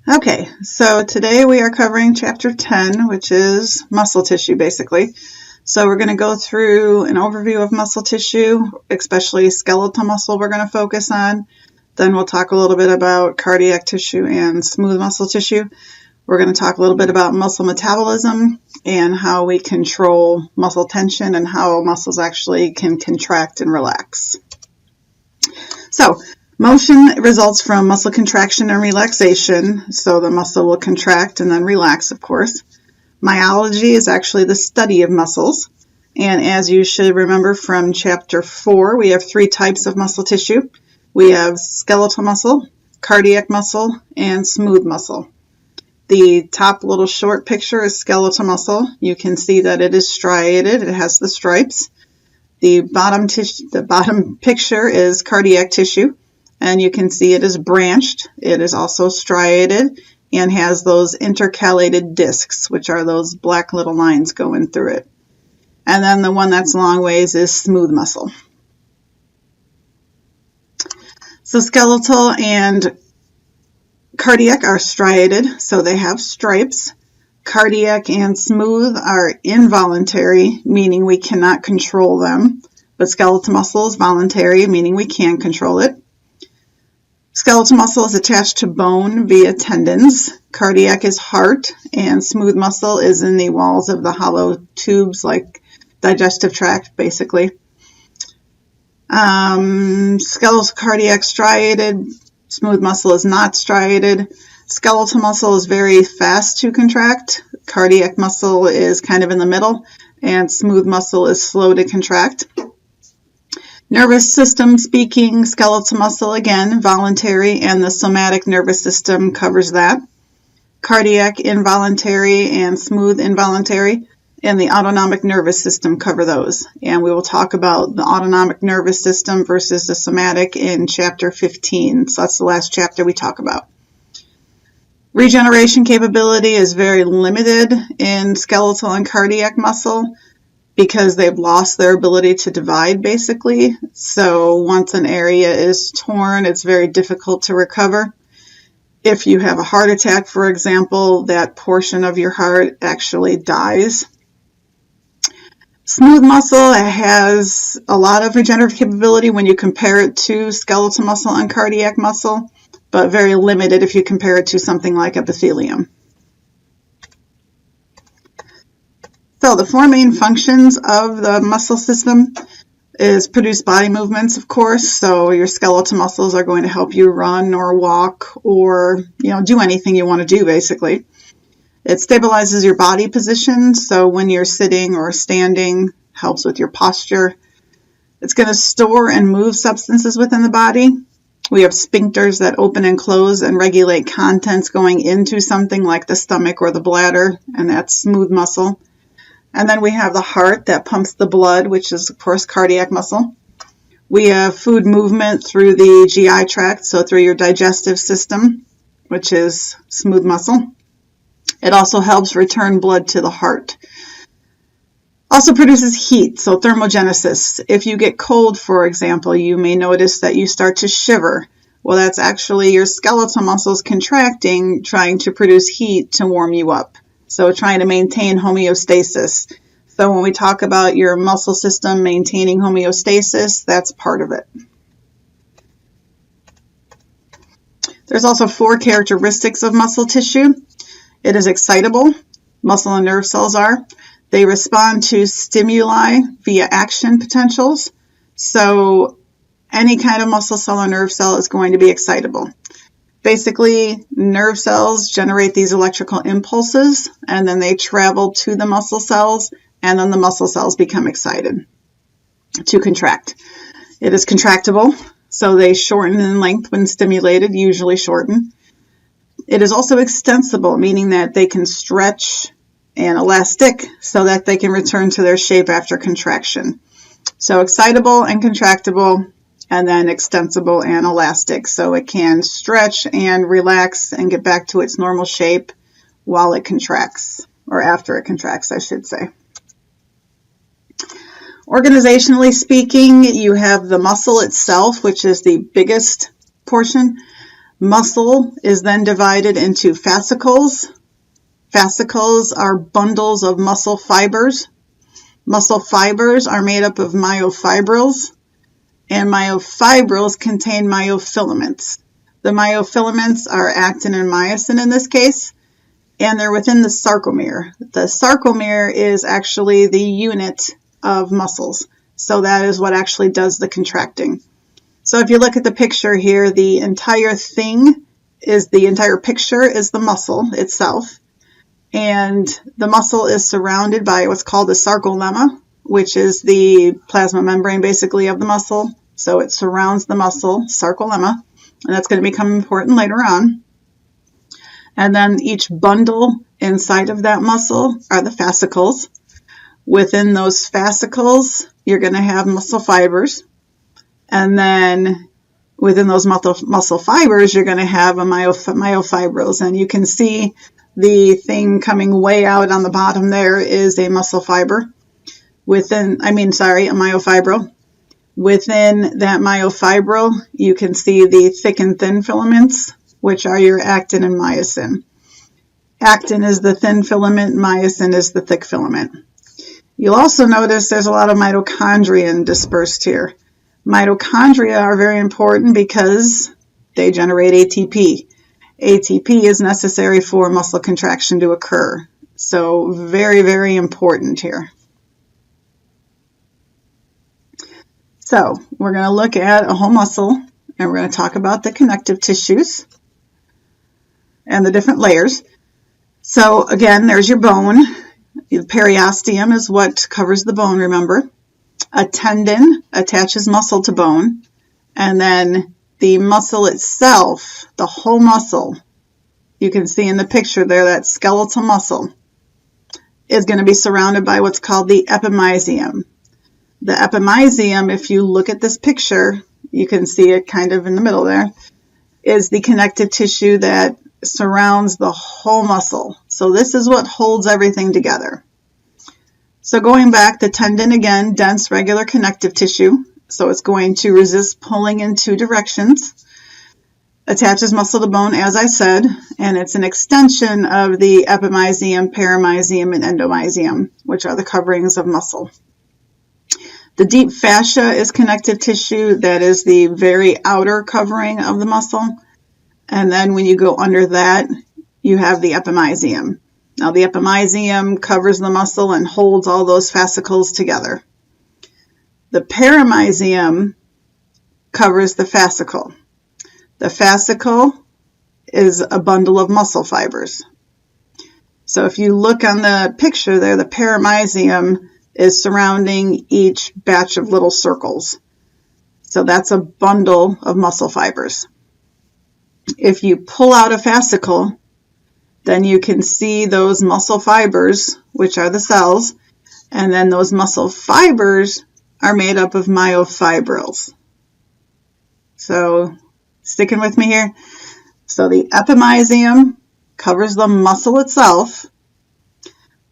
Okay, so today we are covering chapter 10, which is muscle tissue basically. So we're going to go through an overview of muscle tissue, especially skeletal muscle we're going to focus on. Then we'll talk a little bit about cardiac tissue and smooth muscle tissue. We're going to talk a little bit about muscle metabolism and how we control muscle tension and how muscles actually can contract and relax. So, motion results from muscle contraction and relaxation, so the muscle will contract and then relax, of course. Myology is actually the study of muscles, and as you should remember from chapter 4, we have 3 types of muscle tissue. We have skeletal muscle, cardiac muscle, and smooth muscle. The top little short picture is skeletal muscle. You can see that it is striated, it has the stripes. The bottom picture is cardiac tissue. And you can see it is branched. It is also striated and has those intercalated discs, which are those black little lines going through it. And then the one that's long ways is smooth muscle. So skeletal and cardiac are striated, so they have stripes. Cardiac and smooth are involuntary, meaning we cannot control them. But skeletal muscle is voluntary, meaning we can control it. Skeletal muscle is attached to bone via tendons. Cardiac is heart, and smooth muscle is in the walls of the hollow tubes, like digestive tract, basically. Skeletal cardiac striated. Smooth muscle is not striated. Skeletal muscle is very fast to contract. Cardiac muscle is kind of in the middle, and smooth muscle is slow to contract. Nervous system speaking, skeletal muscle, again, voluntary, and the somatic nervous system covers that. Cardiac, involuntary, and smooth, involuntary, and the autonomic nervous system cover those. And we will talk about the autonomic nervous system versus the somatic in chapter 15. So that's the last chapter we talk about. Regeneration capability is very limited in skeletal and cardiac muscle, because they've lost their ability to divide, basically. So once an area is torn, it's very difficult to recover. If you have a heart attack, for example, that portion of your heart actually dies. Smooth muscle has a lot of regenerative capability when you compare it to skeletal muscle and cardiac muscle, but very limited if you compare it to something like epithelium. So the 4 main functions of the muscle system is produce body movements, of course. So your skeletal muscles are going to help you run or walk or, do anything you want to do, basically. It stabilizes your body position. So when you're sitting or standing, helps with your posture. It's going to store and move substances within the body. We have sphincters that open and close and regulate contents going into something like the stomach or the bladder, and that's smooth muscle. And then we have the heart that pumps the blood, which is, of course, cardiac muscle. We have food movement through the GI tract, so through your digestive system, which is smooth muscle. It also helps return blood to the heart. Also produces heat, so thermogenesis. If you get cold, for example, you may notice that you start to shiver. Well, that's actually your skeletal muscles contracting, trying to produce heat to warm you up. So trying to maintain homeostasis. So when we talk about your muscle system maintaining homeostasis, that's part of it. There's also 4 characteristics of muscle tissue. It is excitable. Muscle and nerve cells are. They respond to stimuli via action potentials. So any kind of muscle cell or nerve cell is going to be excitable. Basically, nerve cells generate these electrical impulses, and then they travel to the muscle cells, and then the muscle cells become excited to contract. It is contractible, so they shorten in length when stimulated, usually shorten. It is also extensible, meaning that they can stretch, and elastic, so that they can return to their shape after contraction. So excitable and contractible, and then extensible and elastic, so it can stretch and relax and get back to its normal shape while it contracts, or after it contracts, I should say. Organizationally speaking, you have the muscle itself, which is the biggest portion. Muscle is then divided into fascicles. Fascicles are bundles of muscle fibers. Muscle fibers are made up of myofibrils, and myofibrils contain myofilaments. The myofilaments are actin and myosin in this case, and they're within the sarcomere. The sarcomere is actually the unit of muscles, so that is what actually does the contracting. So if you look at the picture here, the entire picture is the muscle itself, and the muscle is surrounded by what's called the sarcolemma, which is the plasma membrane basically of the muscle. So it surrounds the muscle, sarcolemma, and that's going to become important later on. And then each bundle inside of that muscle are the fascicles. Within those fascicles, you're going to have muscle fibers. And then within those muscle fibers, you're going to have a myofibrils. And you can see the thing coming way out on the bottom there is a muscle fiber. A myofibril. Within that myofibril, you can see the thick and thin filaments, which are your actin and myosin. Actin is the thin filament, myosin is the thick filament. You'll also notice there's a lot of mitochondria dispersed here. Mitochondria are very important because they generate ATP. ATP is necessary for muscle contraction to occur. So very, very important here. So we're going to look at a whole muscle, and we're going to talk about the connective tissues and the different layers. So again, there's your bone. The periosteum is what covers the bone, remember. A tendon attaches muscle to bone, and then the muscle itself, the whole muscle, you can see in the picture there, that skeletal muscle, is going to be surrounded by what's called the epimysium. The epimysium, if you look at this picture, you can see it kind of in the middle there, is the connective tissue that surrounds the whole muscle. So this is what holds everything together. So going back, the tendon, again, dense regular connective tissue. So it's going to resist pulling in two directions. Attaches muscle to bone, as I said, and it's an extension of the epimysium, perimysium, and endomysium, which are the coverings of muscle. The deep fascia is connective tissue. That is the very outer covering of the muscle. And then when you go under that, you have the epimysium. Now the epimysium covers the muscle and holds all those fascicles together. The perimysium covers the fascicle. The fascicle is a bundle of muscle fibers. So if you look on the picture there, the perimysium is surrounding each batch of little circles. So that's a bundle of muscle fibers. If you pull out a fascicle, then you can see those muscle fibers, which are the cells, and then those muscle fibers are made up of myofibrils. So sticking with me here. So the epimysium covers the muscle itself.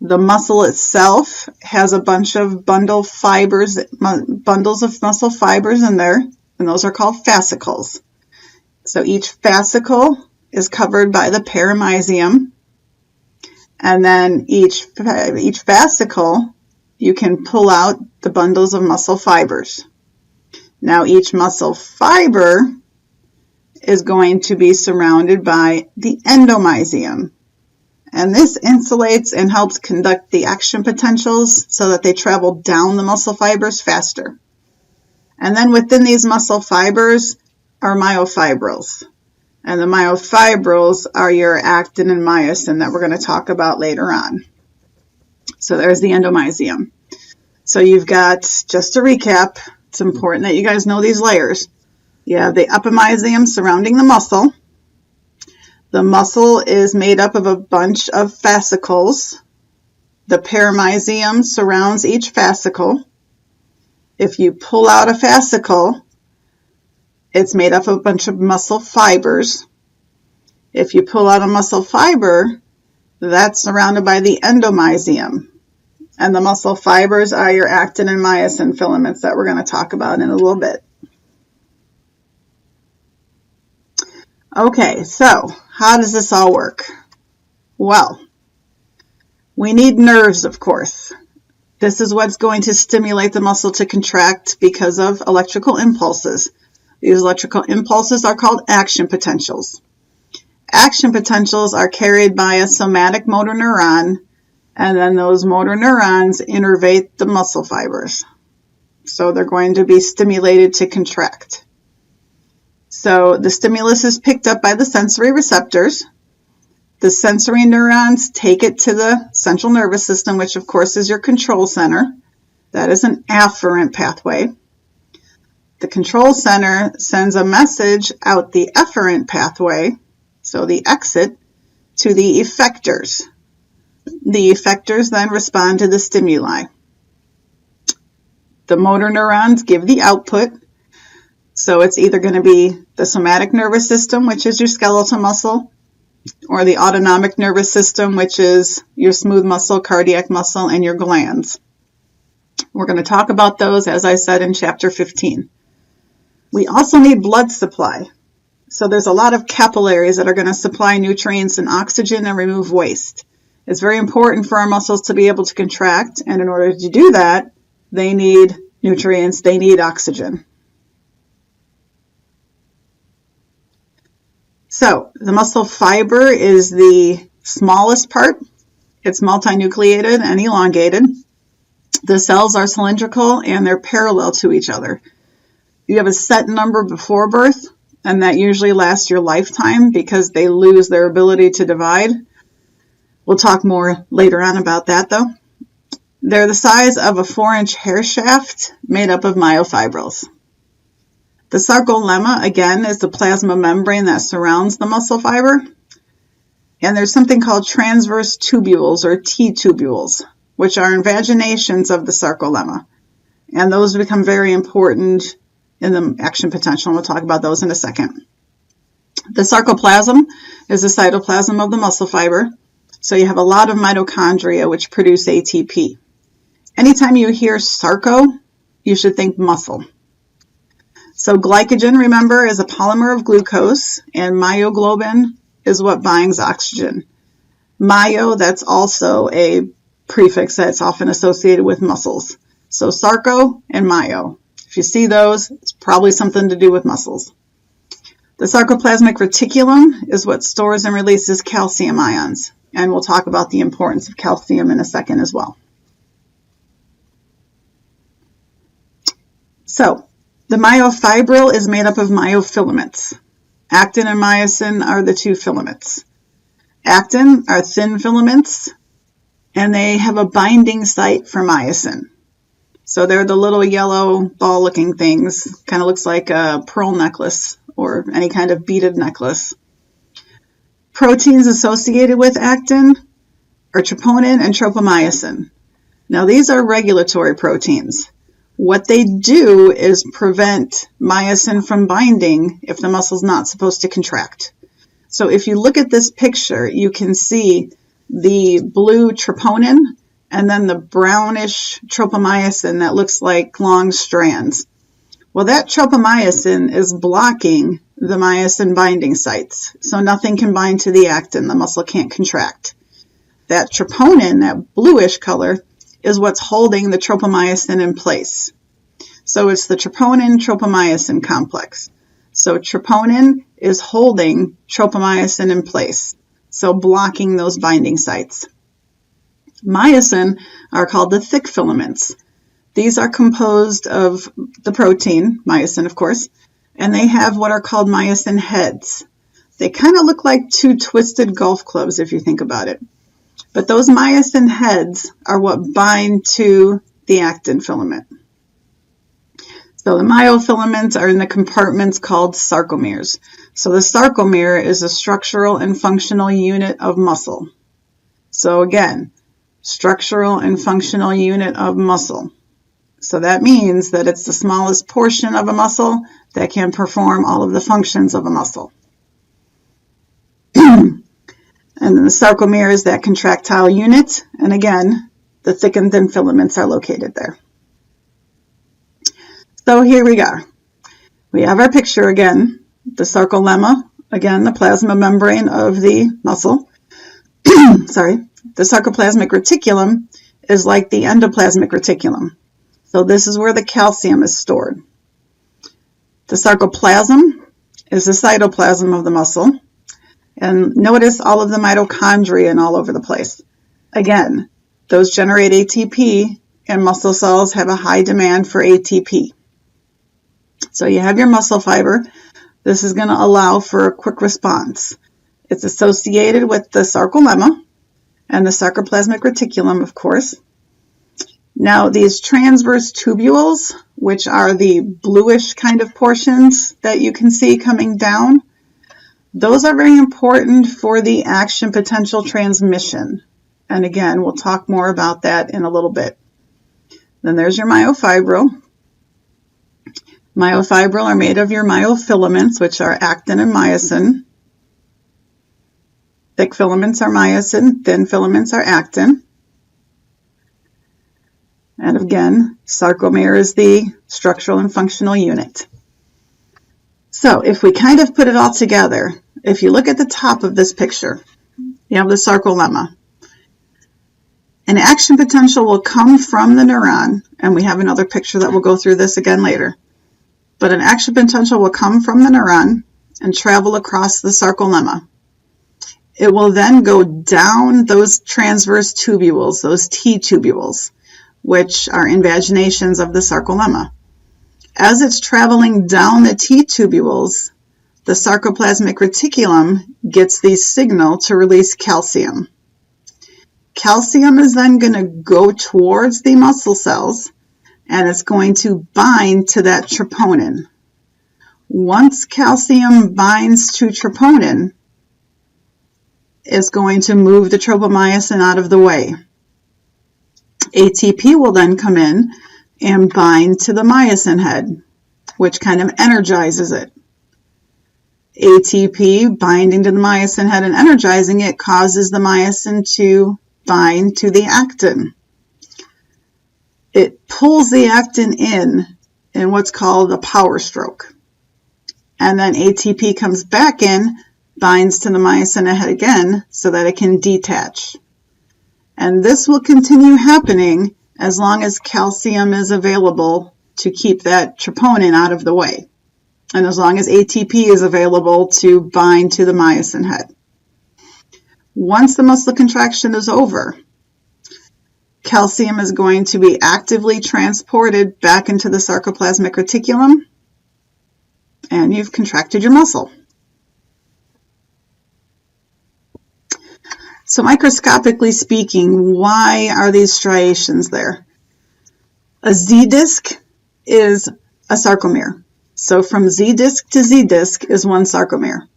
The muscle itself has a bunch of bundles of muscle fibers in there, and those are called fascicles. So each fascicle is covered by the perimysium, and then each fascicle, you can pull out the bundles of muscle fibers. Now each muscle fiber is going to be surrounded by the endomysium. And this insulates and helps conduct the action potentials so that they travel down the muscle fibers faster. And then within these muscle fibers are myofibrils. And the myofibrils are your actin and myosin that we're going to talk about later on. So there's the endomysium. So you've got, just to recap, it's important that you guys know these layers. You have the epimysium surrounding the muscle. The muscle is made up of a bunch of fascicles. The perimysium surrounds each fascicle. If you pull out a fascicle, it's made up of a bunch of muscle fibers. If you pull out a muscle fiber, that's surrounded by the endomysium. And the muscle fibers are your actin and myosin filaments that we're going to talk about in a little bit. Okay, so how does this all work? Well, we need nerves, of course. This is what's going to stimulate the muscle to contract because of electrical impulses. These electrical impulses are called action potentials. Action potentials are carried by a somatic motor neuron, and then those motor neurons innervate the muscle fibers. So they're going to be stimulated to contract. So the stimulus is picked up by the sensory receptors. The sensory neurons take it to the central nervous system, which of course is your control center. That is an afferent pathway. The control center sends a message out the efferent pathway, so the exit, to the effectors. The effectors then respond to the stimuli. The motor neurons give the output, so it's either going to be the somatic nervous system, which is your skeletal muscle, or the autonomic nervous system, which is your smooth muscle, cardiac muscle, and your glands. We're going to talk about those, as I said, in chapter 15. We also need blood supply. So there's a lot of capillaries that are going to supply nutrients and oxygen and remove waste. It's very important for our muscles to be able to contract, and in order to do that, they need nutrients, they need oxygen. So the muscle fiber is the smallest part. It's multi-nucleated and elongated. The cells are cylindrical and they're parallel to each other. You have a set number before birth, and that usually lasts your lifetime because they lose their ability to divide. We'll talk more later on about that though. They're the size of a 4-inch hair shaft made up of myofibrils. The sarcolemma, again, is the plasma membrane that surrounds the muscle fiber. And there's something called transverse tubules or T-tubules, which are invaginations of the sarcolemma. And those become very important in the action potential, and we'll talk about those in a second. The sarcoplasm is the cytoplasm of the muscle fiber. So you have a lot of mitochondria which produce ATP. Anytime you hear sarco, you should think muscle. So glycogen, remember, is a polymer of glucose, and myoglobin is what binds oxygen. Myo, that's also a prefix that's often associated with muscles. So sarco and myo. If you see those, it's probably something to do with muscles. The sarcoplasmic reticulum is what stores and releases calcium ions, and we'll talk about the importance of calcium in a second as well. So, the myofibril is made up of myofilaments. Actin and myosin are the two filaments. Actin are thin filaments, and they have a binding site for myosin. So they're the little yellow ball-looking things. Kind of looks like a pearl necklace or any kind of beaded necklace. Proteins associated with actin are troponin and tropomyosin. Now these are regulatory proteins. What they do is prevent myosin from binding if the muscle's not supposed to contract. So if you look at this picture, you can see the blue troponin and then the brownish tropomyosin that looks like long strands. Well, that tropomyosin is blocking the myosin binding sites, so nothing can bind to the actin. The muscle can't contract. That troponin, that bluish color, is what's holding the tropomyosin in place. So it's the troponin-tropomyosin complex. So troponin is holding tropomyosin in place, so blocking those binding sites. Myosin are called the thick filaments. These are composed of the protein, myosin of course, and they have what are called myosin heads. They kind of look like two twisted golf clubs if you think about it. But those myosin heads are what bind to the actin filament. So the myofilaments are in the compartments called sarcomeres. So the sarcomere is a structural and functional unit of muscle. So again, structural and functional unit of muscle. So that means that it's the smallest portion of a muscle that can perform all of the functions of a muscle. And then the sarcomere is that contractile unit, and again, the thick and thin filaments are located there. So here we are. We have our picture again. The sarcolemma again, the plasma membrane of the muscle. Sorry, the sarcoplasmic reticulum is like the endoplasmic reticulum. So this is where the calcium is stored. The sarcoplasm is the cytoplasm of the muscle. And notice all of the mitochondria and all over the place. Again, those generate ATP, and muscle cells have a high demand for ATP. So you have your muscle fiber. This is going to allow for a quick response. It's associated with the sarcolemma and the sarcoplasmic reticulum, of course. Now, these transverse tubules, which are the bluish kind of portions that you can see coming down, those are very important for the action potential transmission. And again, we'll talk more about that in a little bit. Then there's your myofibril. Myofibril are made of your myofilaments, which are actin and myosin. Thick filaments are myosin, thin filaments are actin. And again, sarcomere is the structural and functional unit. So if we kind of put it all together, if you look at the top of this picture, you have the sarcolemma. An action potential will come from the neuron, and we have another picture that will go through this again later. But an action potential will come from the neuron and travel across the sarcolemma. It will then go down those transverse tubules, those T-tubules, which are invaginations of the sarcolemma. As it's traveling down the T-tubules, the sarcoplasmic reticulum gets the signal to release calcium. Calcium is then going to go towards the muscle cells, and it's going to bind to that troponin. Once calcium binds to troponin, it's going to move the tropomyosin out of the way. ATP will then come in and bind to the myosin head, which kind of energizes it. ATP binding to the myosin head and energizing it causes the myosin to bind to the actin. It pulls the actin in what's called a power stroke. And then ATP comes back in, binds to the myosin head again so that it can detach. And this will continue happening as long as calcium is available to keep that troponin out of the way, and as long as ATP is available to bind to the myosin head. Once the muscle contraction is over, calcium is going to be actively transported back into the sarcoplasmic reticulum, and you've contracted your muscle. So microscopically speaking, why are these striations there? A Z-disc is a sarcomere. So from Z-disc to Z-disc is one sarcomere.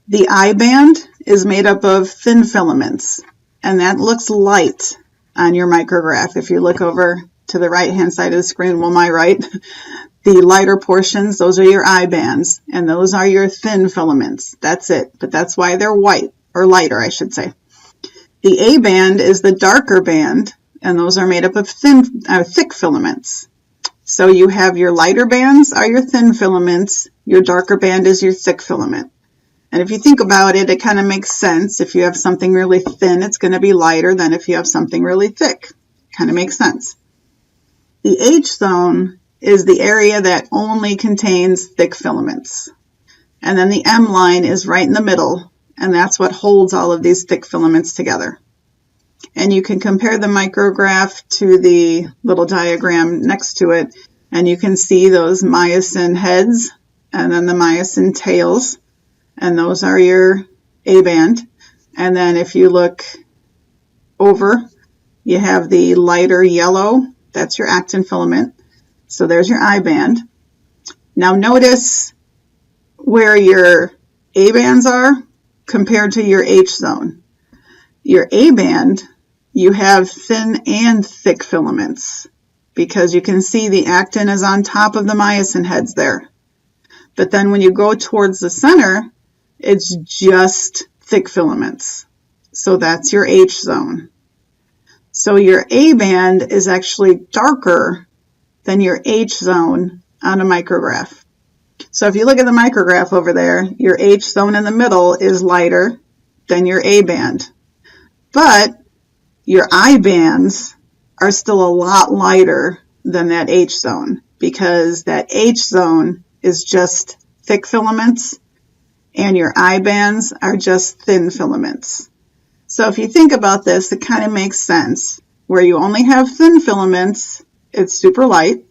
The I-band is made up of thin filaments, and that looks light on your micrograph. If you look over to the right-hand side of the screen, well, my right, the lighter portions, those are your I-bands, and those are your thin filaments. That's it, but that's why they're white, or lighter, I should say. The A-band is the darker band, and those are made up of thick filaments. So you have your lighter bands are your thin filaments, your darker band is your thick filament. And if you think about it, it kind of makes sense. If you have something really thin, it's going to be lighter than if you have something really thick. Kind of makes sense. The H zone is the area that only contains thick filaments. And then the M line is right in the middle, and that's what holds all of these thick filaments together. And you can compare the micrograph to the little diagram next to it, and you can see those myosin heads and then the myosin tails, and those are your A-band. And then if you look over, you have the lighter yellow, that's your actin filament. So there's your I-band. Now notice where your A-bands are compared to your H zone. Your A-band, you have thin and thick filaments because you can see the actin is on top of the myosin heads there. But then when you go towards the center, it's just thick filaments. So that's your H zone. So your A-band is actually darker than your H zone on a micrograph. So if you look at the micrograph over there, your H zone in the middle is lighter than your A band. But your I bands are still a lot lighter than that H zone, because that H zone is just thick filaments and your I bands are just thin filaments. So if you think about this, it kind of makes sense. Where you only have thin filaments, it's super light.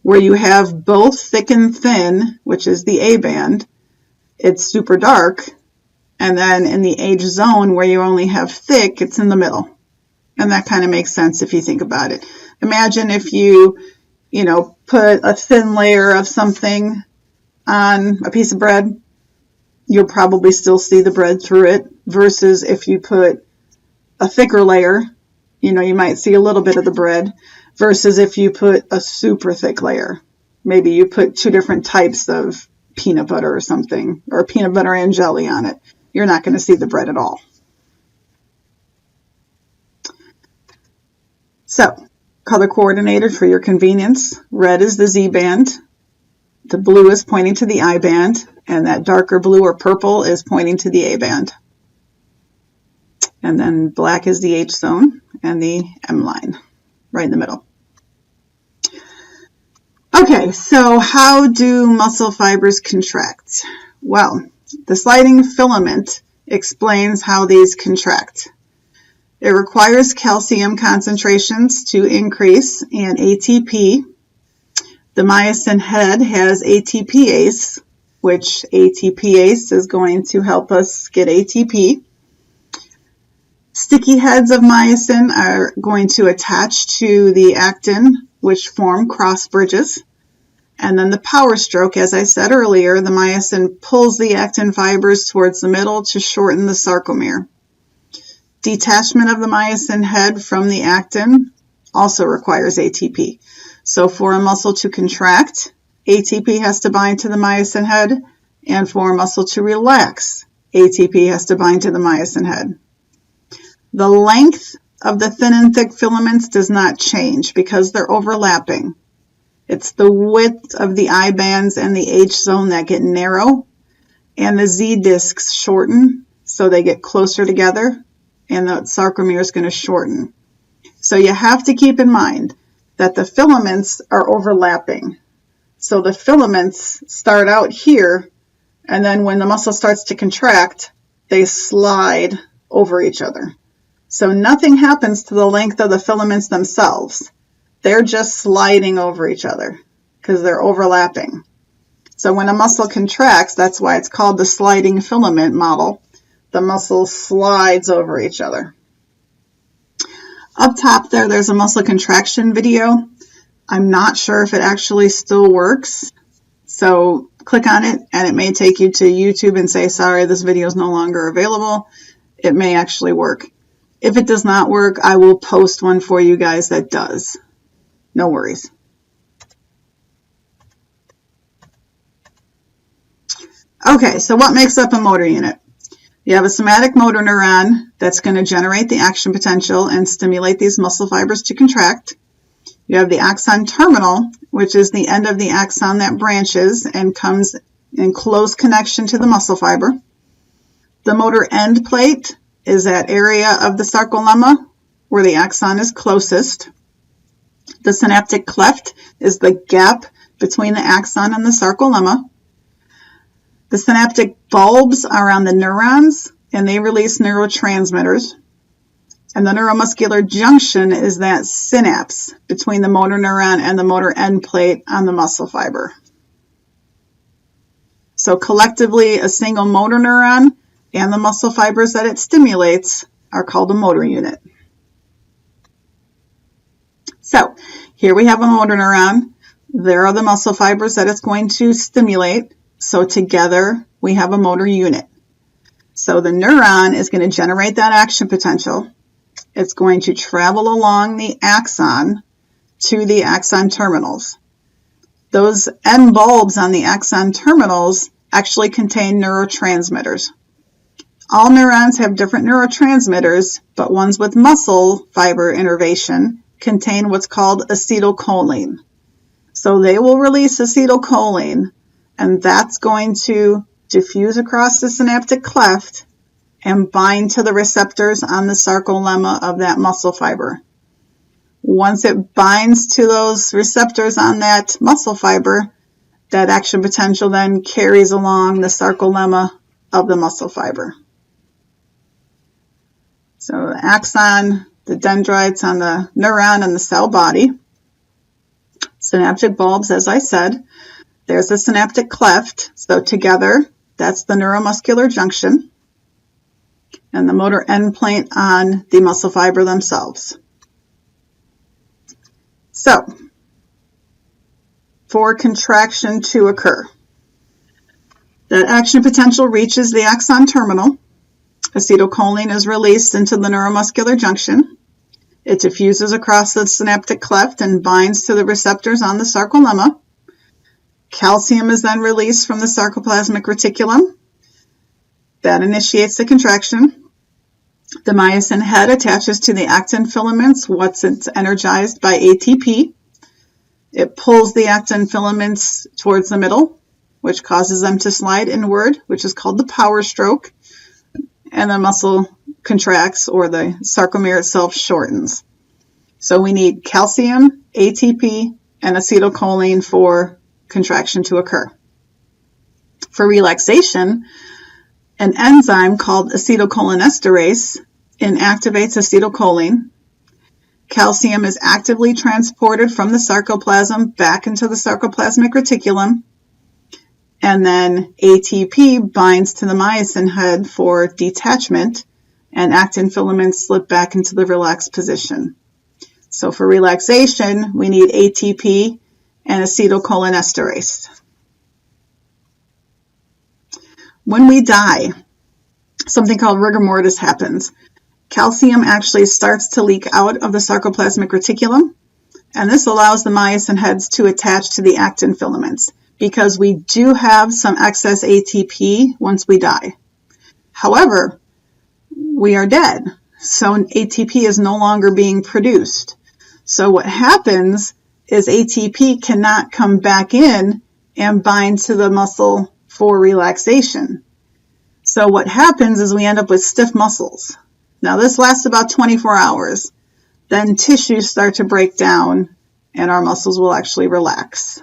Where you have both thick and thin, which is the A band, it's super dark. And then in the H zone, where you only have thick, it's in the middle. And that kind of makes sense if you think about it. Imagine if you put a thin layer of something on a piece of bread, you'll probably still see the bread through it, versus if you put a thicker layer, you might see a little bit of the bread, versus if you put a super thick layer. Maybe you put 2 different types of peanut butter or something, or peanut butter and jelly on it. You're not going to see the bread at all. So, color coordinated for your convenience. Red is the Z band. The blue is pointing to the I band, and that darker blue or purple is pointing to the A band. And then black is the H zone and the M line, right in the middle. Okay, so how do muscle fibers contract? Well, the sliding filament explains how these contract. It requires calcium concentrations to increase and ATP. The myosin head has ATPase, which ATPase is going to help us get ATP. Sticky heads of myosin are going to attach to the actin, which form cross bridges. And then the power stroke, as I said earlier, the myosin pulls the actin fibers towards the middle to shorten the sarcomere. Detachment of the myosin head from the actin also requires ATP. So for a muscle to contract, ATP has to bind to the myosin head, and for a muscle to relax, ATP has to bind to the myosin head. The length of the thin and thick filaments does not change because they're overlapping. It's the width of the I bands and the H zone that get narrow, and the Z discs shorten, so they get closer together, and the sarcomere is going to shorten. So you have to keep in mind that the filaments are overlapping. So the filaments start out here, and then when the muscle starts to contract, they slide over each other. So nothing happens to the length of the filaments themselves. They're just sliding over each other because they're overlapping. So when a muscle contracts, that's why it's called the sliding filament model. The muscle slides over each other. Up top there's a muscle contraction video. I'm not sure if it actually still works. So click on it and it may take you to YouTube and say, sorry, this video is no longer available. It may actually work. If it does not work, I will post one for you guys that does. No worries. Okay, so what makes up a motor unit? You have a somatic motor neuron that's going to generate the action potential and stimulate these muscle fibers to contract. You have the axon terminal, which is the end of the axon that branches and comes in close connection to the muscle fiber. The motor end plate is that area of the sarcolemma where the axon is closest. The synaptic cleft is the gap between the axon and the sarcolemma. The synaptic bulbs are on the neurons, and they release neurotransmitters. And the neuromuscular junction is that synapse between the motor neuron and the motor end plate on the muscle fiber. So collectively, a single motor neuron and the muscle fibers that it stimulates are called a motor unit. So here we have a motor neuron. There are the muscle fibers that it's going to stimulate. So together we have a motor unit. So the neuron is going to generate that action potential. It's going to travel along the axon to the axon terminals. Those end bulbs on the axon terminals actually contain neurotransmitters. All neurons have different neurotransmitters, but ones with muscle fiber innervation contain what's called acetylcholine. So they will release acetylcholine, and that's going to diffuse across the synaptic cleft and bind to the receptors on the sarcolemma of that muscle fiber. Once it binds to those receptors on that muscle fiber, that action potential then carries along the sarcolemma of the muscle fiber. So the axon, the dendrites on the neuron and the cell body. Synaptic bulbs, as I said. There's the synaptic cleft. So together, that's the neuromuscular junction. And the motor endpoint on the muscle fiber themselves. So, for contraction to occur, that action potential reaches the axon terminal. Acetylcholine is released into the neuromuscular junction. It diffuses across the synaptic cleft and binds to the receptors on the sarcolemma. Calcium is then released from the sarcoplasmic reticulum. That initiates the contraction. The myosin head attaches to the actin filaments once it's energized by ATP. It pulls the actin filaments towards the middle, which causes them to slide inward, which is called the power stroke. And the muscle contracts, or the sarcomere itself shortens. So we need calcium, ATP, and acetylcholine for contraction to occur. For relaxation, an enzyme called acetylcholinesterase inactivates acetylcholine. Calcium is actively transported from the sarcoplasm back into the sarcoplasmic reticulum. And then ATP binds to the myosin head for detachment, and actin filaments slip back into the relaxed position. So for relaxation, we need ATP and acetylcholinesterase. When we die, something called rigor mortis happens. Calcium actually starts to leak out of the sarcoplasmic reticulum, and this allows the myosin heads to attach to the actin filaments, because we do have some excess ATP once we die. However, we are dead, so ATP is no longer being produced. So what happens is ATP cannot come back in and bind to the muscle for relaxation. So what happens is we end up with stiff muscles. Now this lasts about 24 hours. Then tissues start to break down and our muscles will actually relax.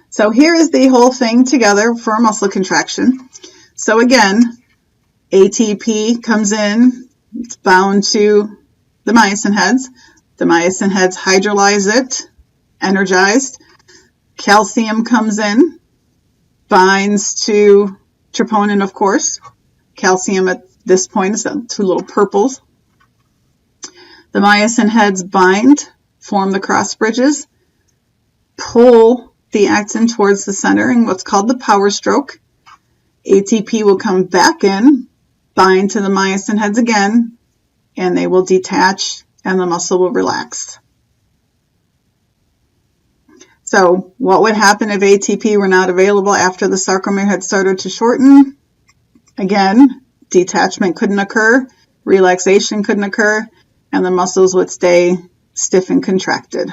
So here is the whole thing together for a muscle contraction. So again, ATP comes in, it's bound to the myosin heads. The myosin heads hydrolyze it, energized. Calcium comes in, binds to troponin, of course. Calcium at this point is two little purples. The myosin heads bind, form the cross bridges, pull the actin towards the center in what's called the power stroke. ATP will come back in, bind to the myosin heads again, and they will detach and the muscle will relax. So what would happen if ATP were not available after the sarcomere had started to shorten? Again, detachment couldn't occur, relaxation couldn't occur, and the muscles would stay stiff and contracted.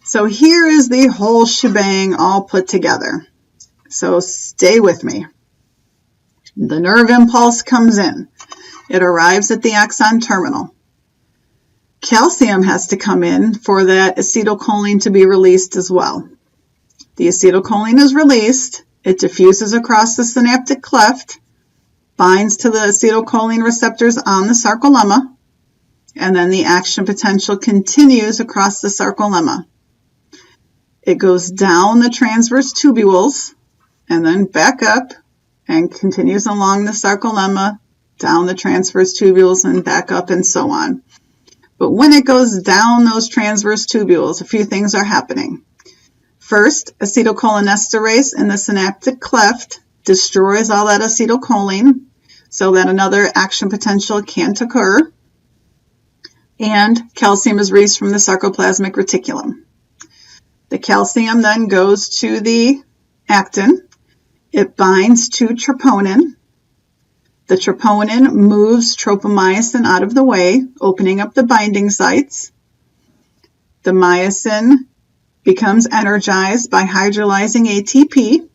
So here is the whole shebang all put together. So stay with me. The nerve impulse comes in. It arrives at the axon terminal. Calcium has to come in for that acetylcholine to be released as well. The acetylcholine is released. It diffuses across the synaptic cleft, binds to the acetylcholine receptors on the sarcolemma, and then the action potential continues across the sarcolemma. It goes down the transverse tubules and then back up and continues along the sarcolemma, down the transverse tubules and back up and so on. But when it goes down those transverse tubules, a few things are happening. First, acetylcholinesterase in the synaptic cleft destroys all that acetylcholine so that another action potential can't occur. And calcium is released from the sarcoplasmic reticulum. The calcium then goes to the actin. It binds to troponin. The troponin moves tropomyosin out of the way, opening up the binding sites. The myosin becomes energized by hydrolyzing ATP,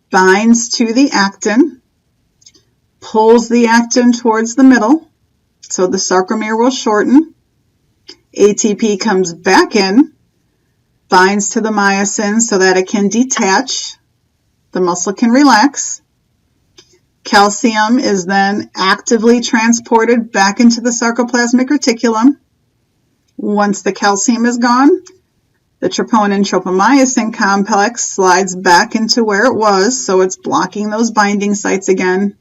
binds to the actin, pulls the actin towards the middle, so the sarcomere will shorten. ATP comes back in, binds to the myosin so that it can detach, the muscle can relax. Calcium is then actively transported back into the sarcoplasmic reticulum. Once the calcium is gone, the troponin-tropomyosin complex slides back into where it was, so it's blocking those binding sites again,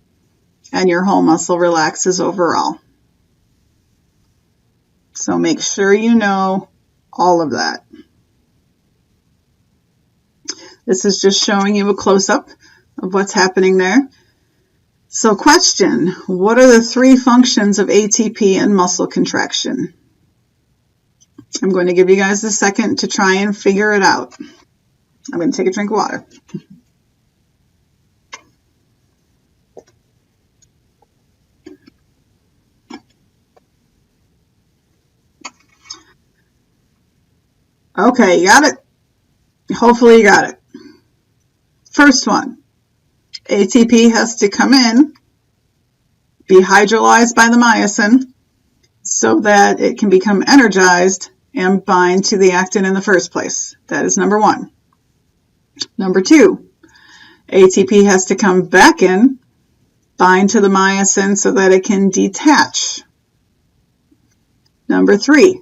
and your whole muscle relaxes overall. So make sure you know all of that. This is just showing you a close-up of what's happening there. So question, what are the 3 functions of ATP in muscle contraction? I'm going to give you guys a second to try and figure it out. I'm going to take a drink of water. Okay, you got it? Hopefully you got it. First one, ATP has to come in, be hydrolyzed by the myosin so that it can become energized and bind to the actin in the first place. That is number 1. Number 2, ATP has to come back in, bind to the myosin so that it can detach. Number 3,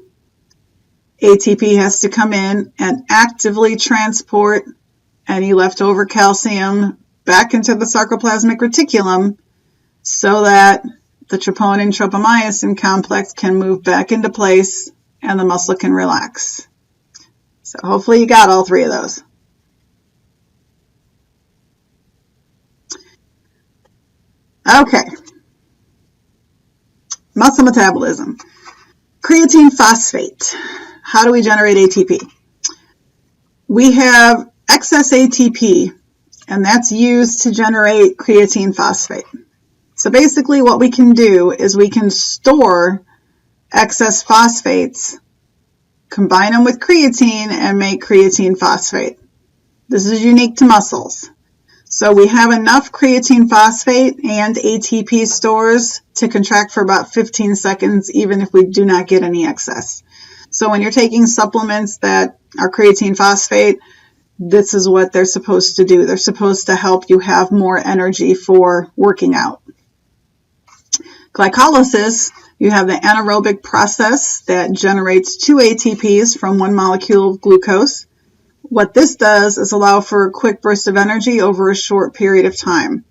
ATP has to come in and actively transport any leftover calcium back into the sarcoplasmic reticulum so that the troponin-tropomyosin complex can move back into place and the muscle can relax. So hopefully you got all 3 of those. Okay. Muscle metabolism. Creatine phosphate. How do we generate ATP? We have excess ATP, and that's used to generate creatine phosphate. So basically what we can do is we can store excess phosphates, combine them with creatine, and make creatine phosphate. This is unique to muscles. So we have enough creatine phosphate and ATP stores to contract for about 15 seconds, even if we do not get any excess. So when you're taking supplements that are creatine phosphate, this is what they're supposed to do. They're supposed to help you have more energy for working out. Glycolysis, you have the anaerobic process that generates 2 ATPs from 1 molecule of glucose. What this does is allow for a quick burst of energy over a short period of time.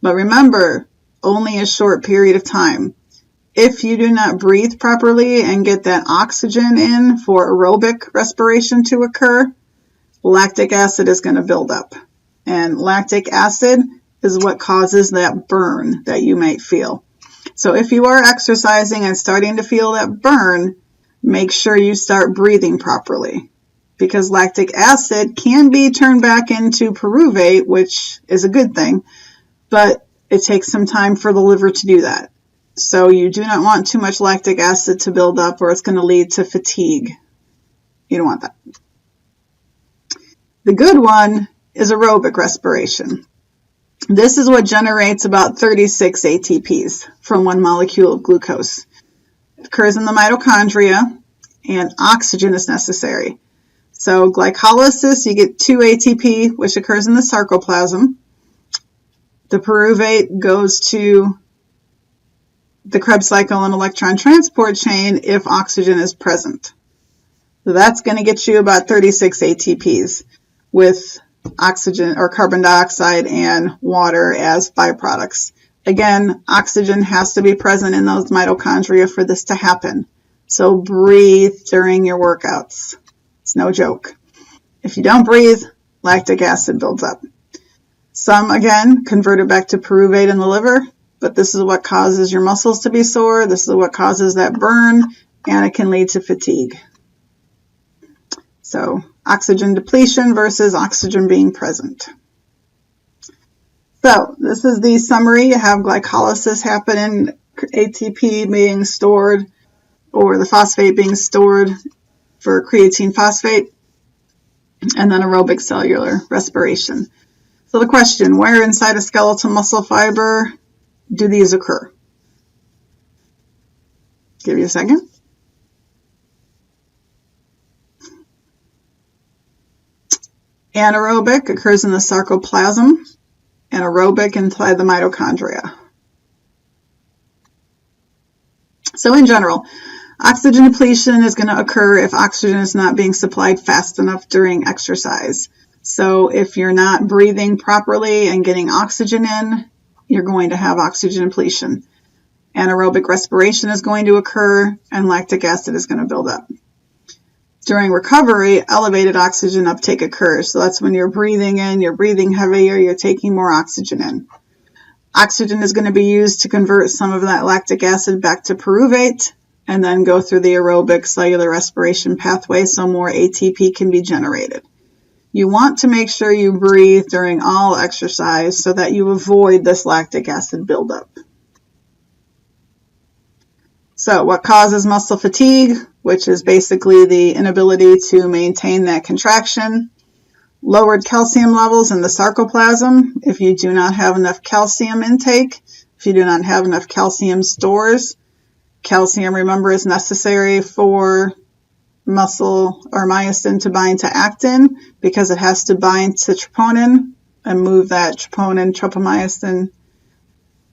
But remember, only a short period of time. If you do not breathe properly and get that oxygen in for aerobic respiration to occur, lactic acid is going to build up. And lactic acid is what causes that burn that you might feel. So if you are exercising and starting to feel that burn, make sure you start breathing properly, because lactic acid can be turned back into pyruvate, which is a good thing, but it takes some time for the liver to do that. So you do not want too much lactic acid to build up, or it's going to lead to fatigue. You don't want that. The good one is aerobic respiration. This is what generates about 36 ATPs from 1 molecule of glucose. It occurs in the mitochondria, and oxygen is necessary. So glycolysis, you get 2 ATP, which occurs in the sarcoplasm. The pyruvate goes to the Krebs cycle and electron transport chain if oxygen is present. So that's going to get you about 36 ATPs with oxygen or carbon dioxide and water as byproducts. Again, oxygen has to be present in those mitochondria for this to happen. So breathe during your workouts. It's no joke. If you don't breathe, lactic acid builds up. Some, again, convert it back to pyruvate in the liver, but this is what causes your muscles to be sore. This is what causes that burn, and it can lead to fatigue. So oxygen depletion versus oxygen being present. So this is the summary. You have glycolysis happening, ATP being stored, or the phosphate being stored for creatine phosphate. and then aerobic cellular respiration. So the question, where inside a skeletal muscle fiber do these occur? Give you a second. Anaerobic occurs in the sarcoplasm, and aerobic inside the mitochondria. So in general, oxygen depletion is going to occur if oxygen is not being supplied fast enough during exercise. So if you're not breathing properly and getting oxygen in, you're going to have oxygen depletion. Anaerobic respiration is going to occur, and lactic acid is going to build up. During recovery, elevated oxygen uptake occurs. So that's when you're breathing in, you're breathing heavier, you're taking more oxygen in. Oxygen is going to be used to convert some of that lactic acid back to pyruvate and then go through the aerobic cellular respiration pathway so more ATP can be generated. You want to make sure you breathe during all exercise so that you avoid this lactic acid buildup. So what causes muscle fatigue, which is basically the inability to maintain that contraction? Lowered calcium levels in the sarcoplasm. If you do not have enough calcium intake, if you do not have enough calcium stores, calcium, remember, is necessary for muscle or myosin to bind to actin because it has to bind to troponin and move that troponin-tropomyosin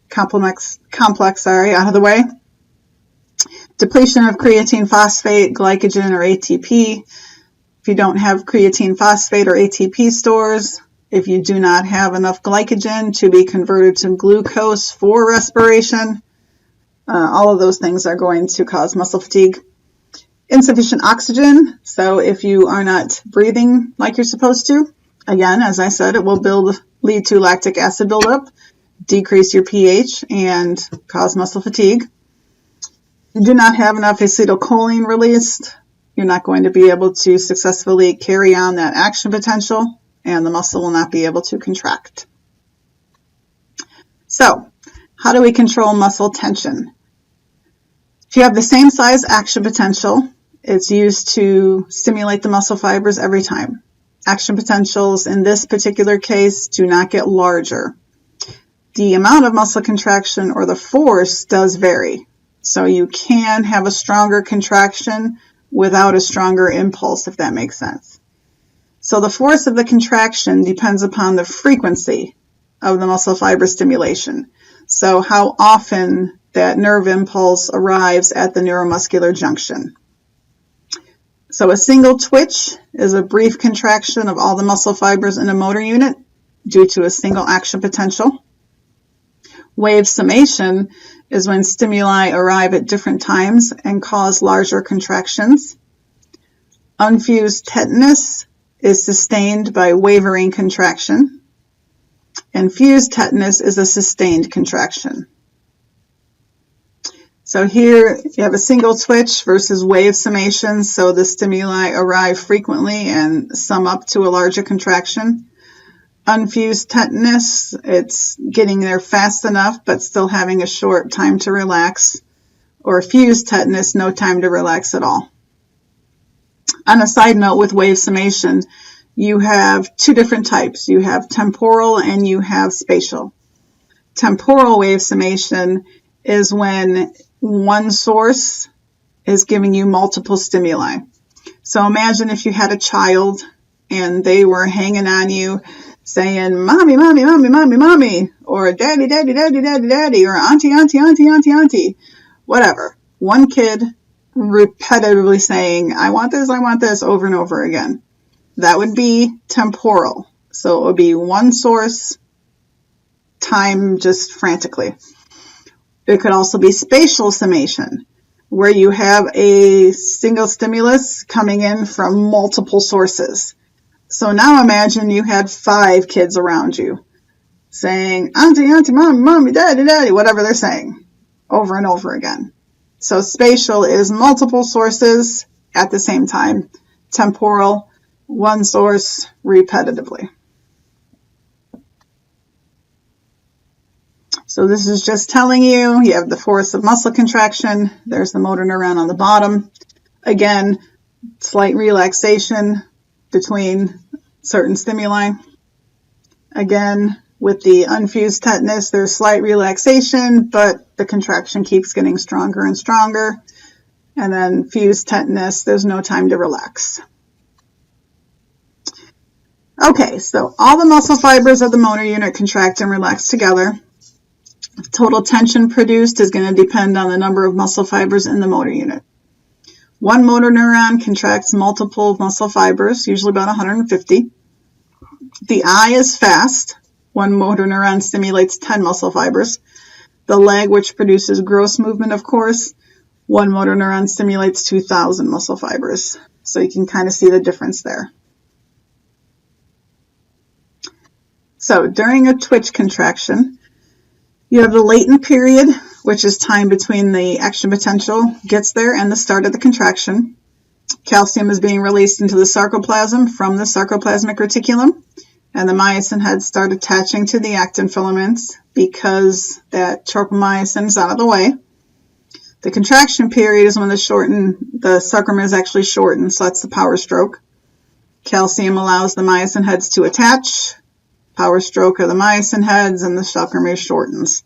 complex out of the way. Depletion of creatine phosphate, glycogen, or ATP. If you don't have creatine phosphate or ATP stores, if you do not have enough glycogen to be converted to glucose for respiration, all of those things are going to cause muscle fatigue. Insufficient oxygen, so if you are not breathing like you're supposed to, again, as I said, it will lead to lactic acid buildup, decrease your pH, and cause muscle fatigue. If you do not have enough acetylcholine released, you're not going to be able to successfully carry on that action potential, and the muscle will not be able to contract. So, how do we control muscle tension? If you have the same size action potential, it's used to stimulate the muscle fibers every time. Action potentials in this particular case do not get larger. The amount of muscle contraction or the force does vary. So you can have a stronger contraction without a stronger impulse, if that makes sense. So the force of the contraction depends upon the frequency of the muscle fiber stimulation. So how often that nerve impulse arrives at the neuromuscular junction. So a single twitch is a brief contraction of all the muscle fibers in a motor unit due to a single action potential. Wave summation is when stimuli arrive at different times and cause larger contractions. Unfused tetanus is sustained by wavering contraction. And fused tetanus is a sustained contraction. So here you have a single twitch versus wave summation, so the stimuli arrive frequently and sum up to a larger contraction. Unfused tetanus, it's getting there fast enough but still having a short time to relax. Or fused tetanus, no time to relax at all. On a side note with wave summation, you have two different types. You have temporal and you have spatial. Temporal wave summation is when one source is giving you multiple stimuli. So imagine if you had a child and they were hanging on you saying, "Mommy, mommy, mommy, mommy, mommy," or "Daddy, daddy, daddy, daddy, daddy," or "Auntie, auntie, auntie, auntie, auntie," whatever. One kid repetitively saying, "I want this," over and over again. That would be temporal. So it would be one source, time just frantically. It could also be spatial summation, where you have a single stimulus coming in from multiple sources. So now imagine you had 5 kids around you saying, "Auntie, auntie, mommy, mommy, daddy, daddy," whatever they're saying, over and over again. So spatial is multiple sources at the same time. Temporal, one source repetitively. So this is just telling you have the force of muscle contraction. There's the motor neuron on the bottom. Again, slight relaxation, between certain stimuli. Again, with the unfused tetanus, there's slight relaxation, but the contraction keeps getting stronger and stronger. And then fused tetanus, there's no time to relax. Okay, so all the muscle fibers of the motor unit contract and relax together. Total tension produced is going to depend on the number of muscle fibers in the motor unit. One motor neuron contracts multiple muscle fibers, usually about 150. The eye is fast. One motor neuron stimulates 10 muscle fibers. The leg, which produces gross movement, of course, one motor neuron stimulates 2,000 muscle fibers. So you can kind of see the difference there. So during a twitch contraction, you have the latent period, which is time between the action potential gets there and the start of the contraction. Calcium is being released into the sarcoplasm from the sarcoplasmic reticulum, and the myosin heads start attaching to the actin filaments because that tropomyosin is out of the way. The contraction period is when the sarcomere is actually shortened, so that's the power stroke. Calcium allows the myosin heads to attach. Power stroke of the myosin heads, and the sarcomere shortens.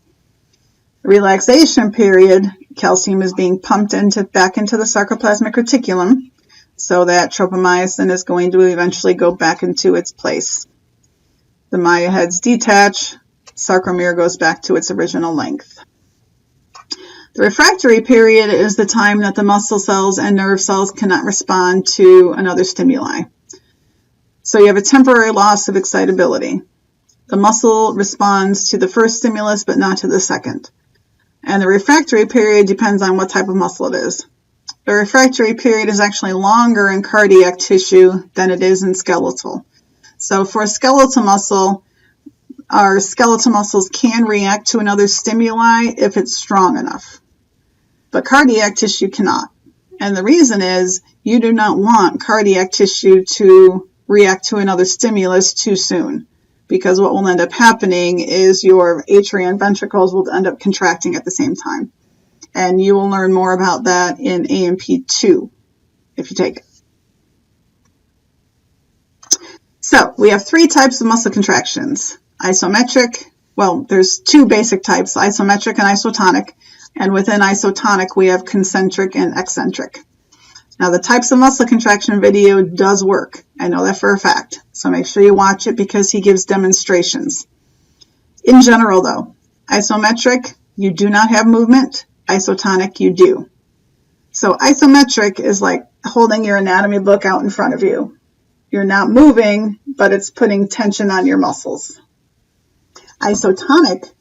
Relaxation period, calcium is being pumped back into the sarcoplasmic reticulum, so that tropomyosin is going to eventually go back into its place. The myoheads detach, sarcomere goes back to its original length. The refractory period is the time that the muscle cells and nerve cells cannot respond to another stimuli. So you have a temporary loss of excitability. The muscle responds to the first stimulus, but not to the second. And the refractory period depends on what type of muscle it is. The refractory period is actually longer in cardiac tissue than it is in skeletal. So for skeletal muscle, our skeletal muscles can react to another stimuli if it's strong enough. But cardiac tissue cannot. And the reason is you do not want cardiac tissue to react to another stimulus too soon. Because what will end up happening is your atria and ventricles will end up contracting at the same time. And you will learn more about that in AMP2 if you take it. So we have three types of muscle contractions. Isometric, well, there's two basic types, isometric and isotonic. And within isotonic, we have concentric and eccentric. Now, the types of muscle contraction video does work. I know that for a fact. So make sure you watch it because he gives demonstrations. In general, though, isometric, you do not have movement. Isotonic, you do. So isometric is like holding your anatomy book out in front of you. You're not moving, but it's putting tension on your muscles. Isotonic,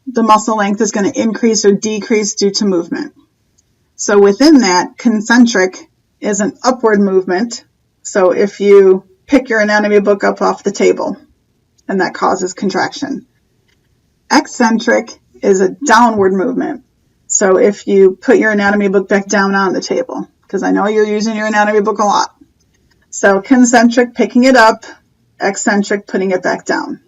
the muscle length is going to increase or decrease due to movement. So within that, concentric is an upward movement. So if you pick your anatomy book up off the table, and that causes contraction. Eccentric is a downward movement. So if you put your anatomy book back down on the table, because I know you're using your anatomy book a lot. So concentric, picking it up, eccentric, putting it back down.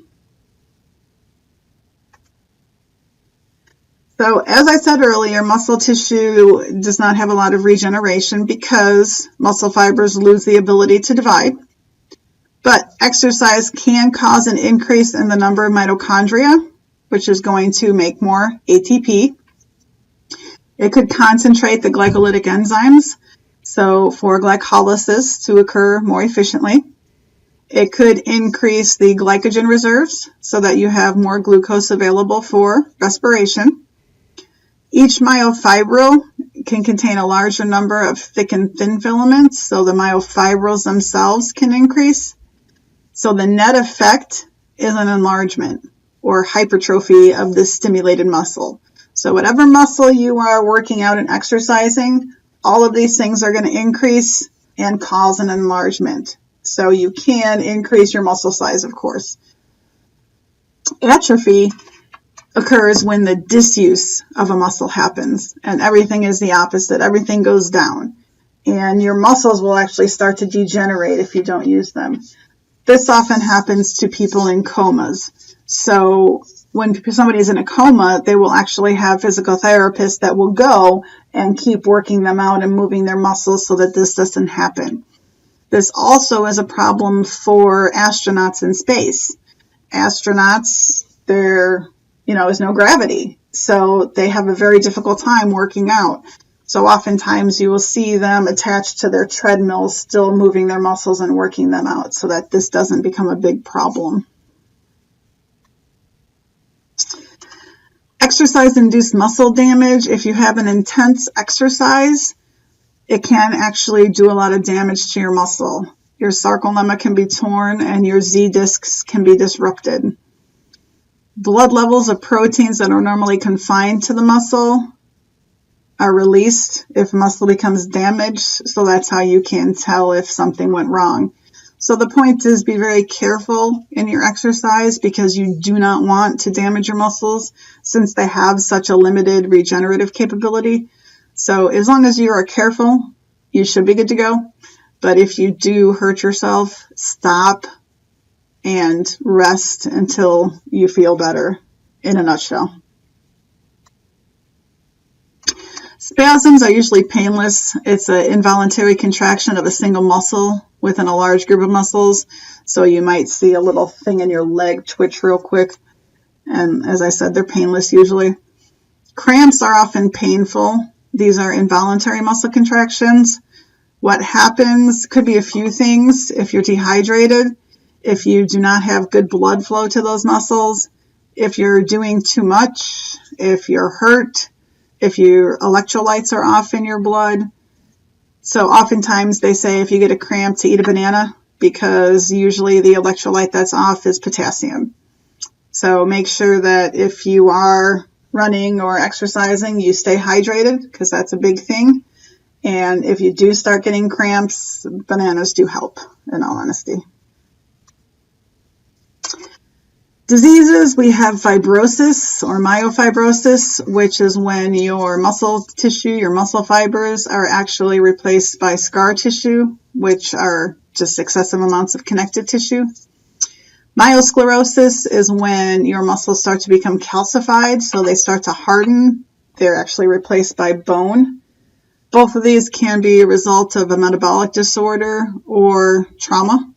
So as I said earlier, muscle tissue does not have a lot of regeneration because muscle fibers lose the ability to divide. But exercise can cause an increase in the number of mitochondria, which is going to make more ATP. It could concentrate the glycolytic enzymes, so for glycolysis to occur more efficiently. It could increase the glycogen reserves so that you have more glucose available for respiration. Each myofibril can contain a larger number of thick and thin filaments, so the myofibrils themselves can increase. So the net effect is an enlargement or hypertrophy of this stimulated muscle. So whatever muscle you are working out and exercising, all of these things are going to increase and cause an enlargement. So you can increase your muscle size, of course. Atrophy occurs when the disuse of a muscle happens, and everything is the opposite. Everything goes down, and your muscles will actually start to degenerate if you don't use them. This often happens to people in comas. So when somebody's in a coma, they will actually have physical therapists that will go and keep working them out and moving their muscles so that this doesn't happen. This also is a problem for astronauts in space. Astronauts, there is no gravity, so they have a very difficult time working out. So oftentimes you will see them attached to their treadmills, still moving their muscles and working them out so that this doesn't become a big problem. Exercise-induced muscle damage. If you have an intense exercise, it can actually do a lot of damage to your muscle. Your sarcolemma can be torn and your Z discs can be disrupted. Blood levels of proteins that are normally confined to the muscle are released if muscle becomes damaged, so that's how you can tell if something went wrong. So the point is, be very careful in your exercise because you do not want to damage your muscles since they have such a limited regenerative capability. So as long as you are careful, you should be good to go. But if you do hurt yourself, stop and rest until you feel better, in a nutshell. Spasms are usually painless. It's an involuntary contraction of a single muscle within a large group of muscles. So you might see a little thing in your leg twitch real quick. And as I said, they're painless usually. Cramps are often painful. These are involuntary muscle contractions. What happens could be a few things. If you're dehydrated, if you do not have good blood flow to those muscles, if you're doing too much, if you're hurt, if your electrolytes are off in your blood. So oftentimes they say if you get a cramp to eat a banana because usually the electrolyte that's off is potassium. So make sure that if you are running or exercising, you stay hydrated because that's a big thing. And if you do start getting cramps, bananas do help, in all honesty. Diseases, we have fibrosis or myofibrosis, which is when your muscle tissue, your muscle fibers are actually replaced by scar tissue, which are just excessive amounts of connective tissue. Myosclerosis is when your muscles start to become calcified, so they start to harden. They're actually replaced by bone. Both of these can be a result of a metabolic disorder or trauma.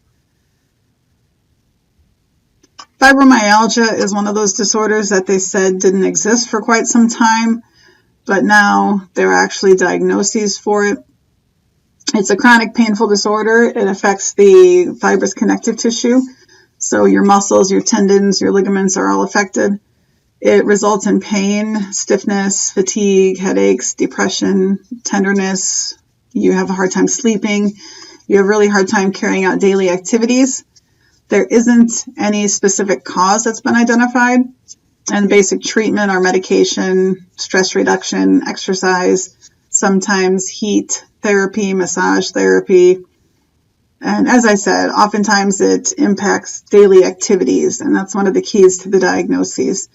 Fibromyalgia is one of those disorders that they said didn't exist for quite some time, but now there are actually diagnoses for it. It's a chronic painful disorder. It affects the fibrous connective tissue. So your muscles, your tendons, your ligaments are all affected. It results in pain, stiffness, fatigue, headaches, depression, tenderness. You have a hard time sleeping. You have a really hard time carrying out daily activities. There isn't any specific cause that's been identified. And basic treatment are medication, stress reduction, exercise, sometimes heat therapy, massage therapy. And as I said, oftentimes it impacts daily activities, and that's one of the keys to the diagnoses.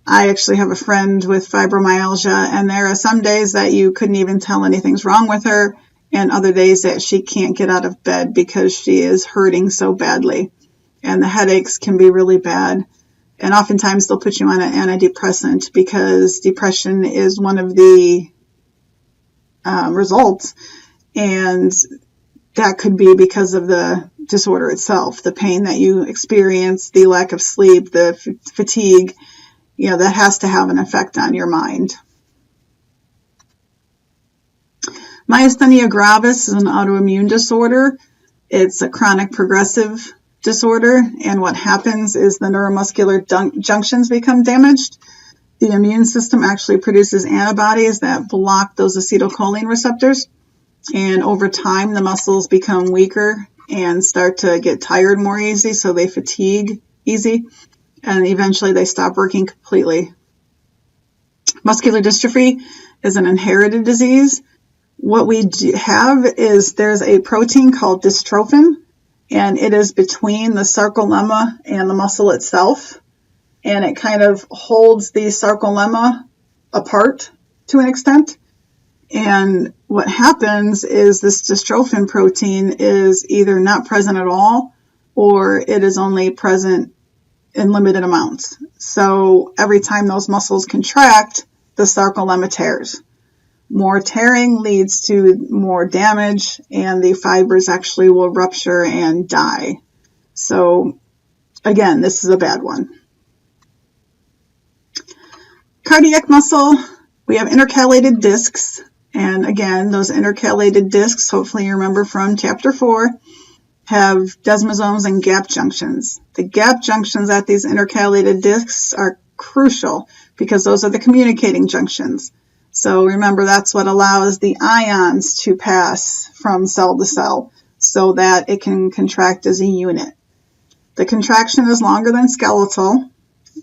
I actually have a friend with fibromyalgia, and there are some days that you couldn't even tell anything's wrong with her, and other days that she can't get out of bed because she is hurting so badly. And the headaches can be really bad. And oftentimes they'll put you on an antidepressant because depression is one of the results. And that could be because of the disorder itself, the pain that you experience, the lack of sleep, the fatigue, that has to have an effect on your mind. Myasthenia gravis is an autoimmune disorder. It's a chronic progressive disorder, and what happens is the neuromuscular junctions become damaged. The immune system actually produces antibodies that block those acetylcholine receptors, and over time the muscles become weaker and start to get tired more easy, so they fatigue easy, and eventually they stop working completely. Muscular dystrophy is an inherited disease. What we have is there's a protein called dystrophin, and it is between the sarcolemma and the muscle itself, and it kind of holds the sarcolemma apart to an extent. And what happens is this dystrophin protein is either not present at all, or it is only present in limited amounts. So every time those muscles contract, the sarcolemma tears. More tearing leads to more damage, and the fibers actually will rupture and die. So again, this is a bad one. Cardiac muscle, we have intercalated discs. And again, those intercalated discs, hopefully you remember from chapter 4, have desmosomes and gap junctions. The gap junctions at these intercalated discs are crucial because those are the communicating junctions. So remember, that's what allows the ions to pass from cell to cell so that it can contract as a unit. The contraction is longer than skeletal.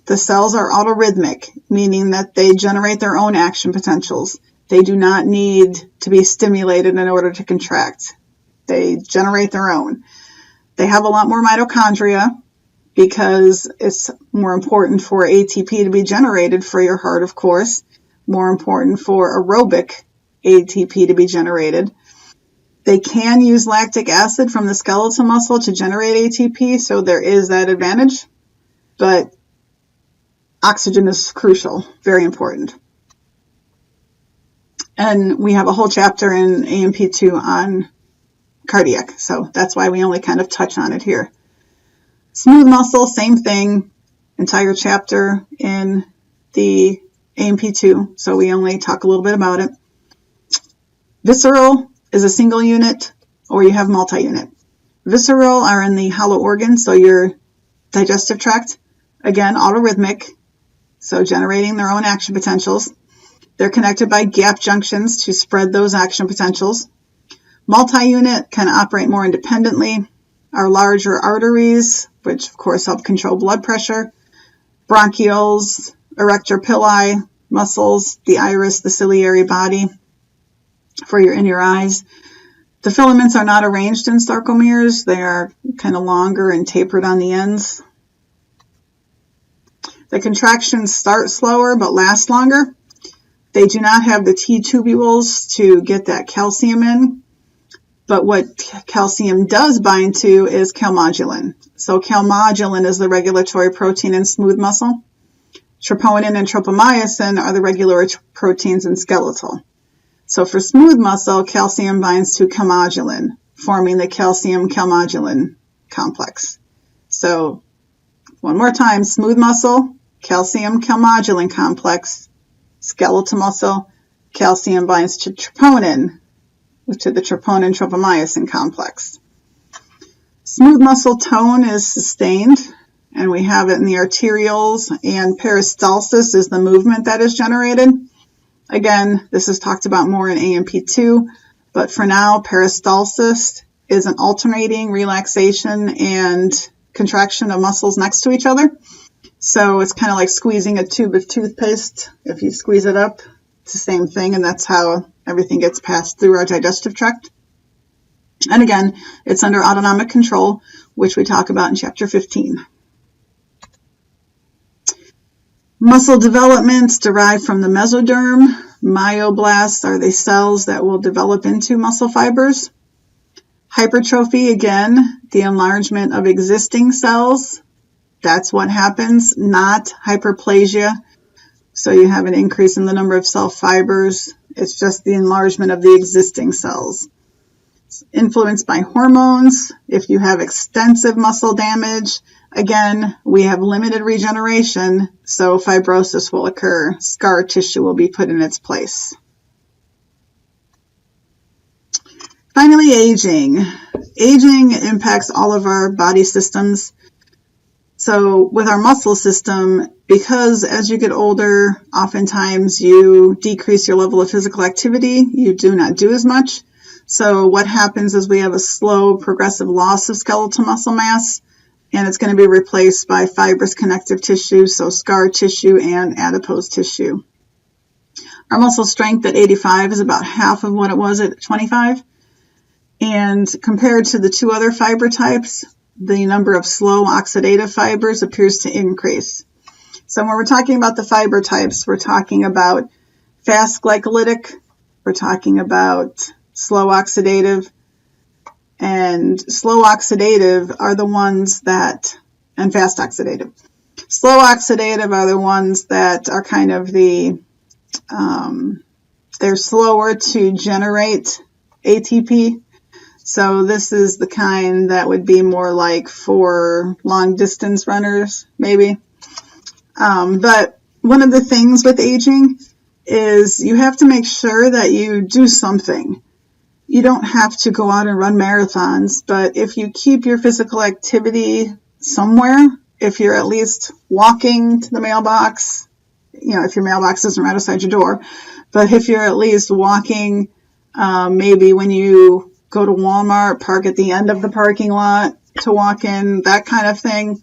The cells are autorhythmic, meaning that they generate their own action potentials. They do not need to be stimulated in order to contract. They generate their own. They have a lot more mitochondria because it's more important for ATP to be generated for your heart, of course. More important for aerobic ATP to be generated. They can use lactic acid from the skeletal muscle to generate ATP, so there is that advantage. But oxygen is crucial, very important. And we have a whole chapter in AMP2 on cardiac, so that's why we only kind of touch on it here. Smooth muscle, same thing, entire chapter in the AMP2, so we only talk a little bit about it. Visceral is a single unit, or you have multi-unit. Visceral are in the hollow organs, so your digestive tract, again, autorhythmic, so generating their own action potentials. They're connected by gap junctions to spread those action potentials. Multi-unit can operate more independently. Our larger arteries, which of course help control blood pressure, bronchioles, erector pili, muscles, the iris, the ciliary body for in your eyes. The filaments are not arranged in sarcomeres. They are kind of longer and tapered on the ends. The contractions start slower but last longer. They do not have the T-tubules to get that calcium in, but what calcium does bind to is calmodulin. So calmodulin is the regulatory protein in smooth muscle. Troponin and tropomyosin are the regulatory proteins in skeletal. So for smooth muscle, calcium binds to calmodulin, forming the calcium-calmodulin complex. So one more time, smooth muscle, calcium-calmodulin complex. Skeletal muscle, calcium binds to troponin, to the troponin-tropomyosin complex. Smooth muscle tone is sustained, and we have it in the arterioles, and peristalsis is the movement that is generated. Again, this is talked about more in AMP2, but for now, peristalsis is an alternating relaxation and contraction of muscles next to each other. So it's kind of like squeezing a tube of toothpaste. If you squeeze it up, it's the same thing, and that's how everything gets passed through our digestive tract. And again, it's under autonomic control, which we talk about in chapter 15. Muscle developments derive from the mesoderm. Myoblasts are the cells that will develop into muscle fibers. Hypertrophy, again, the enlargement of existing cells. That's what happens, not hyperplasia. So you have an increase in the number of cell fibers. It's just the enlargement of the existing cells. It's influenced by hormones. If you have extensive muscle damage, again, we have limited regeneration, so fibrosis will occur. Scar tissue will be put in its place. Finally, aging. Aging impacts all of our body systems. So with our muscle system, because as you get older, oftentimes you decrease your level of physical activity, you do not do as much. So what happens is we have a slow progressive loss of skeletal muscle mass, and it's going to be replaced by fibrous connective tissue, so scar tissue and adipose tissue. Our muscle strength at 85 is about half of what it was at 25. And compared to the two other fiber types, the number of slow oxidative fibers appears to increase. So when we're talking about the fiber types, we're talking about fast glycolytic, we're talking about slow oxidative, and slow oxidative are the ones that, and fast oxidative. Slow oxidative are the ones that are kind of the They're slower to generate ATP. So this is the kind that would be more like for long distance runners, maybe. But one of the things with aging is you have to make sure that you do something. You don't have to go out and run marathons, but if you keep your physical activity somewhere, if you're at least walking to the mailbox, if your mailbox isn't right outside your door, but if you're at least walking, maybe when you go to Walmart, park at the end of the parking lot to walk in, that kind of thing.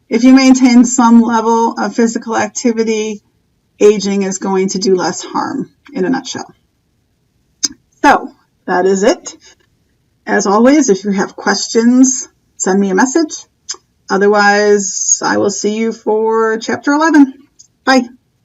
If you maintain some level of physical activity, aging is going to do less harm, in a nutshell. So, that is it. As always, if you have questions, send me a message. Otherwise, I will see you for Chapter 11. Bye.